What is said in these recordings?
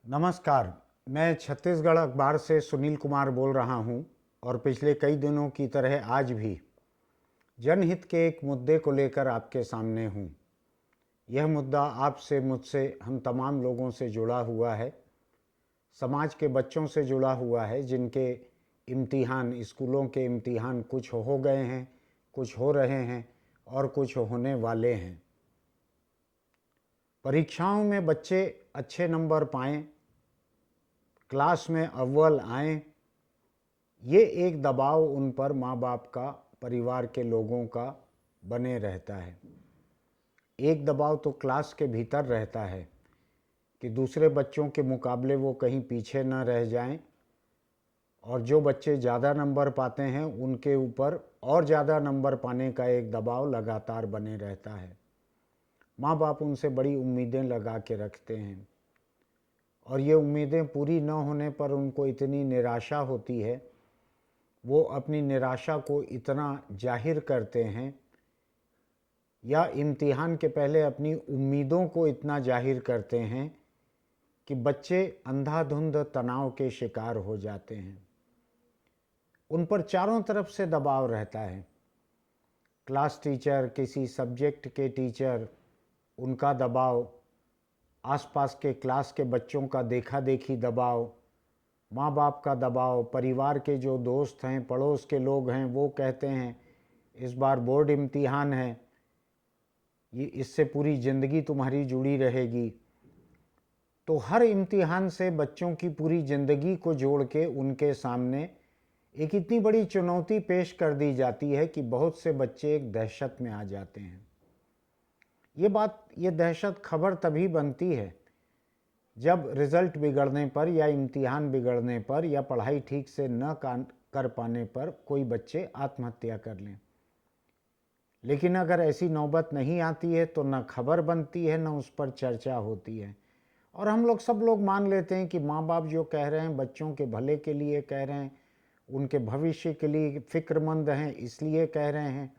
नमस्कार। मैं छत्तीसगढ़ अखबार से सुनील कुमार बोल रहा हूं और पिछले कई दिनों की तरह आज भी जनहित के एक मुद्दे को लेकर आपके सामने हूं। यह मुद्दा आपसे, मुझसे, हम तमाम लोगों से जुड़ा हुआ है। समाज के बच्चों से जुड़ा हुआ है जिनके इम्तिहान, स्कूलों के इम्तिहान कुछ हो गए हैं, कुछ हो रहे हैं और कुछ होने वाले हैं। परीक्षाओं में बच्चे अच्छे नंबर पाएं, क्लास में अव्वल आएं, ये एक दबाव उन पर माँ बाप का, परिवार के लोगों का बने रहता है। एक दबाव तो क्लास के भीतर रहता है कि दूसरे बच्चों के मुकाबले वो कहीं पीछे न रह जाएं, और जो बच्चे ज़्यादा नंबर पाते हैं उनके ऊपर और ज़्यादा नंबर पाने का एक दबाव लगातार बने रहता है। माँ बाप उनसे बड़ी उम्मीदें लगा के रखते हैं और ये उम्मीदें पूरी न होने पर उनको इतनी निराशा होती है, वो अपनी निराशा को इतना जाहिर करते हैं या इम्तिहान के पहले अपनी उम्मीदों को इतना जाहिर करते हैं कि बच्चे अंधाधुंध तनाव के शिकार हो जाते हैं। उन पर चारों तरफ से दबाव रहता है। क्लास टीचर, किसी सब्जेक्ट के टीचर, उनका दबाव, आसपास के क्लास के बच्चों का देखा देखी दबाव, माँ बाप का दबाव, परिवार के जो दोस्त हैं, पड़ोस के लोग हैं, वो कहते हैं इस बार बोर्ड इम्तिहान है, ये इससे पूरी ज़िंदगी तुम्हारी जुड़ी रहेगी। तो हर इम्तिहान से बच्चों की पूरी ज़िंदगी को जोड़ के उनके सामने एक इतनी बड़ी चुनौती पेश कर दी जाती है कि बहुत से बच्चे एक दहशत में आ जाते हैं। ये दहशत खबर तभी बनती है जब रिज़ल्ट बिगड़ने पर या इम्तिहान बिगड़ने पर या पढ़ाई ठीक से न कर पाने पर कोई बच्चे आत्महत्या कर लें। लेकिन अगर ऐसी नौबत नहीं आती है तो न खबर बनती है, न उस पर चर्चा होती है, और हम लोग सब लोग मान लेते हैं कि माँ बाप जो कह रहे हैं बच्चों के भले के लिए कह रहे हैं, उनके भविष्य के लिए फिक्रमंद हैं, इसलिए कह रहे हैं।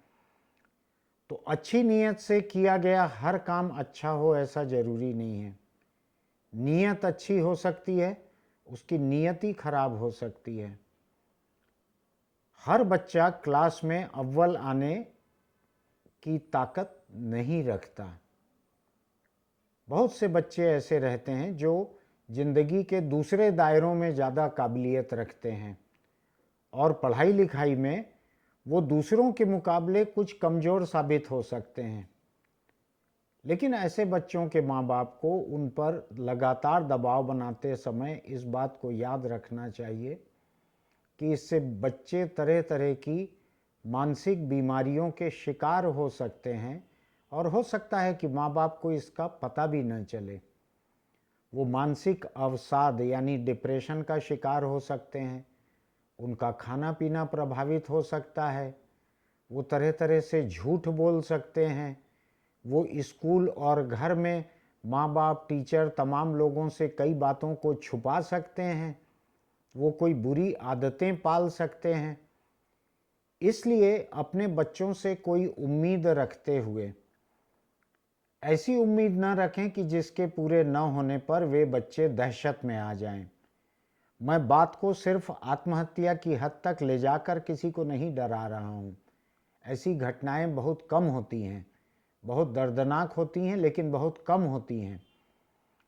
तो अच्छी नीयत से किया गया हर काम अच्छा हो ऐसा ज़रूरी नहीं है। नीयत अच्छी हो सकती है, उसकी नीयत ही खराब हो सकती है। हर बच्चा क्लास में अव्वल आने की ताकत नहीं रखता। बहुत से बच्चे ऐसे रहते हैं जो ज़िंदगी के दूसरे दायरों में ज़्यादा काबिलियत रखते हैं और पढ़ाई लिखाई में वो दूसरों के मुकाबले कुछ कमज़ोर साबित हो सकते हैं। लेकिन ऐसे बच्चों के माँ बाप को उन पर लगातार दबाव बनाते समय इस बात को याद रखना चाहिए कि इससे बच्चे तरह तरह की मानसिक बीमारियों के शिकार हो सकते हैं और हो सकता है कि माँ बाप को इसका पता भी न चले। वो मानसिक अवसाद यानी डिप्रेशन का शिकार हो सकते हैं, उनका खाना पीना प्रभावित हो सकता है, वो तरह तरह से झूठ बोल सकते हैं, वो स्कूल और घर में माँ बाप, टीचर, तमाम लोगों से कई बातों को छुपा सकते हैं, वो कोई बुरी आदतें पाल सकते हैं। इसलिए अपने बच्चों से कोई उम्मीद रखते हुए ऐसी उम्मीद न रखें कि जिसके पूरे न होने पर वे बच्चे दहशत में आ जाएं। मैं बात को सिर्फ आत्महत्या की हद तक ले जाकर किसी को नहीं डरा रहा हूं। ऐसी घटनाएं बहुत कम होती हैं, बहुत दर्दनाक होती हैं, लेकिन बहुत कम होती हैं।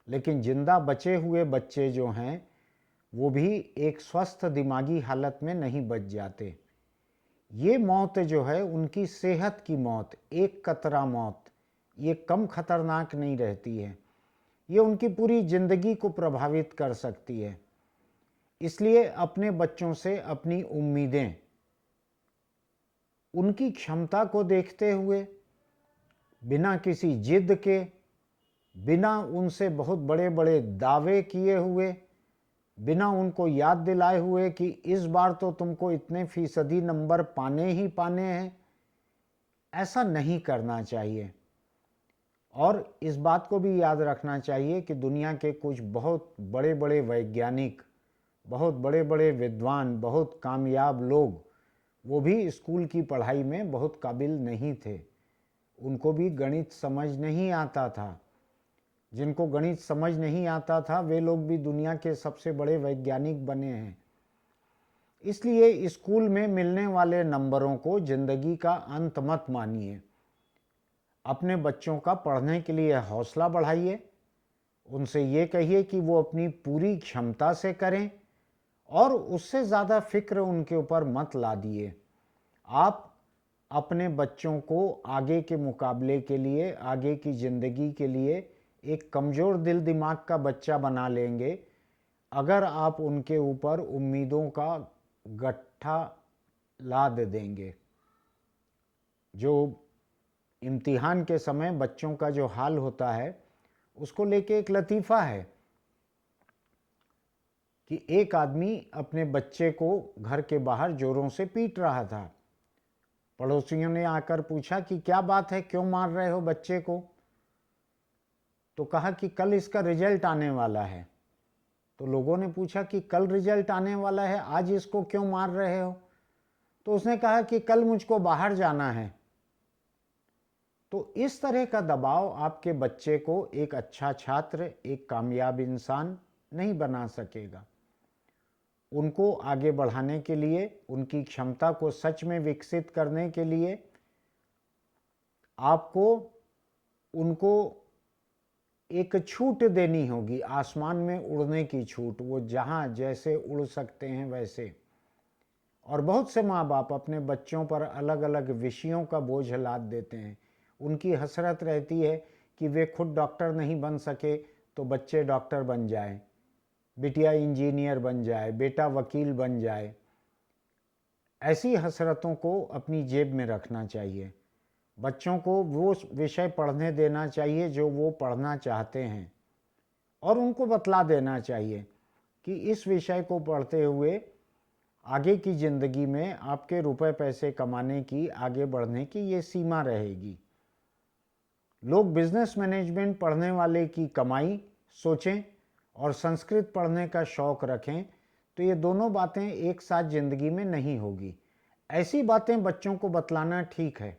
लेकिन जिंदा बचे हुए बच्चे जो हैं वो भी एक स्वस्थ दिमागी हालत में नहीं बच जाते। ये मौत जो है उनकी सेहत की मौत, एक कतरा मौत, ये कम खतरनाक नहीं रहती है, ये उनकी पूरी जिंदगी को प्रभावित कर सकती है। इसलिए अपने बच्चों से अपनी उम्मीदें उनकी क्षमता को देखते हुए, बिना किसी जिद के, बिना उनसे बहुत बड़े बड़े दावे किए हुए, बिना उनको याद दिलाए हुए कि इस बार तो तुमको इतने फीसदी नंबर पाने ही पाने हैं, ऐसा नहीं करना चाहिए। और इस बात को भी याद रखना चाहिए कि दुनिया के कुछ बहुत बड़े बड़े वैज्ञानिक, बहुत बड़े बड़े विद्वान, बहुत कामयाब लोग, वो भी स्कूल की पढ़ाई में बहुत काबिल नहीं थे, उनको भी गणित समझ नहीं आता था, जिनको गणित समझ नहीं आता था, वे लोग भी दुनिया के सबसे बड़े वैज्ञानिक बने हैं। इसलिए स्कूल में मिलने वाले नंबरों को जिंदगी का अंत मत मानिए। अपने बच्चों का पढ़ने के लिए हौसला बढ़ाइए। उनसे ये कहिए कि वो अपनी पूरी क्षमता से करें और उससे ज़्यादा फिक्र उनके ऊपर मत ला दिए। आप अपने बच्चों को आगे के मुकाबले के लिए, आगे की ज़िंदगी के लिए एक कमज़ोर दिल दिमाग का बच्चा बना लेंगे अगर आप उनके ऊपर उम्मीदों का गट्ठा लाद देंगे। जो इम्तिहान के समय बच्चों का जो हाल होता है, उसको लेके एक लतीफ़ा है कि एक आदमी अपने बच्चे को घर के बाहर जोरों से पीट रहा था। पड़ोसियों ने आकर पूछा कि क्या बात है, क्यों मार रहे हो बच्चे को? तो कहा कि कल इसका रिजल्ट आने वाला है। तो लोगों ने पूछा कि कल रिजल्ट आने वाला है, आज इसको क्यों मार रहे हो? तो उसने कहा कि कल मुझको बाहर जाना है। तो इस तरह का दबाव आपके बच्चे को एक अच्छा छात्र, एक कामयाब इंसान नहीं बना सकेगा। उनको आगे बढ़ाने के लिए, उनकी क्षमता को सच में विकसित करने के लिए आपको उनको एक छूट देनी होगी, आसमान में उड़ने की छूट। वो जहाँ जैसे उड़ सकते हैं वैसे। और बहुत से माँ बाप अपने बच्चों पर अलग अलग विषयों का बोझ लाद देते हैं। उनकी हसरत रहती है कि वे खुद डॉक्टर नहीं बन सके तो बच्चे डॉक्टर बन जाए, बिटिया इंजीनियर बन जाए, बेटा वकील बन जाए। ऐसी हसरतों को अपनी जेब में रखना चाहिए। बच्चों को वो विषय पढ़ने देना चाहिए जो वो पढ़ना चाहते हैं, और उनको बतला देना चाहिए कि इस विषय को पढ़ते हुए आगे की ज़िंदगी में आपके रुपए पैसे कमाने की, आगे बढ़ने की ये सीमा रहेगी। लोग बिजनेस मैनेजमेंट पढ़ने वाले की कमाई सोचें और संस्कृत पढ़ने का शौक़ रखें, तो ये दोनों बातें एक साथ ज़िंदगी में नहीं होगी। ऐसी बातें बच्चों को बतलाना ठीक है,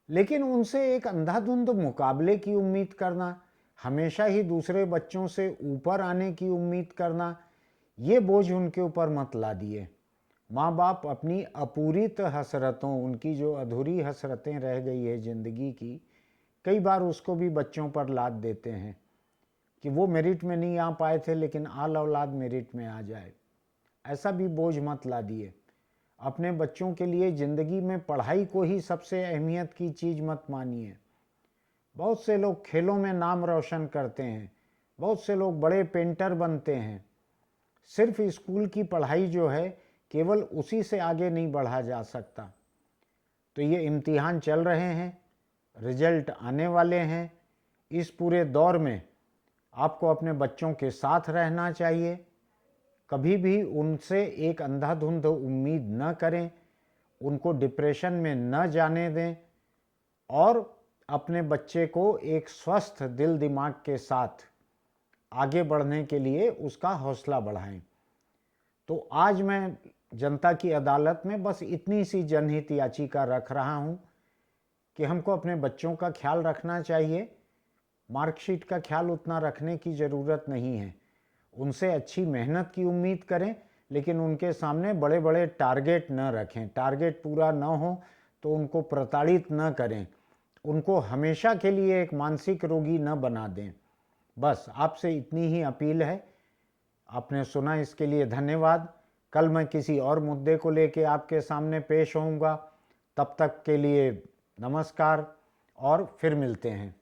लेकिन उनसे एक अंधाधुंध मुकाबले की उम्मीद करना, हमेशा ही दूसरे बच्चों से ऊपर आने की उम्मीद करना, ये बोझ उनके ऊपर मत ला दिए। माँ बाप अपनी अपूरित हसरतों, उनकी जो अधूरी हसरतें रह गई है ज़िंदगी की, कई बार उसको भी बच्चों पर लाद देते हैं कि वो मेरिट में नहीं आ पाए थे, लेकिन आल औलाद मेरिट में आ जाए। ऐसा भी बोझ मत ला दिए। अपने बच्चों के लिए ज़िंदगी में पढ़ाई को ही सबसे अहमियत की चीज़ मत मानिए। बहुत से लोग खेलों में नाम रोशन करते हैं, बहुत से लोग बड़े पेंटर बनते हैं। सिर्फ स्कूल की पढ़ाई जो है, केवल उसी से आगे नहीं बढ़ा जा सकता। तो ये इम्तिहान चल रहे हैं, रिजल्ट आने वाले हैं। इस पूरे दौर में आपको अपने बच्चों के साथ रहना चाहिए। कभी भी उनसे एक अंधाधुंध उम्मीद न करें, उनको डिप्रेशन में न जाने दें, और अपने बच्चे को एक स्वस्थ दिल दिमाग के साथ आगे बढ़ने के लिए उसका हौसला बढ़ाएं। तो आज मैं जनता की अदालत में बस इतनी सी जनहित याचिका रख रहा हूँ कि हमको अपने बच्चों का ख्याल रखना चाहिए। मार्कशीट का ख्याल उतना रखने की ज़रूरत नहीं है। उनसे अच्छी मेहनत की उम्मीद करें, लेकिन उनके सामने बड़े बड़े टारगेट न रखें। टारगेट पूरा न हो तो उनको प्रताड़ित न करें, उनको हमेशा के लिए एक मानसिक रोगी न बना दें। बस आपसे इतनी ही अपील है। आपने सुना, इसके लिए धन्यवाद। कल मैं किसी और मुद्दे को लेकर आपके सामने पेश होऊंगा। तब तक के लिए नमस्कार और फिर मिलते हैं।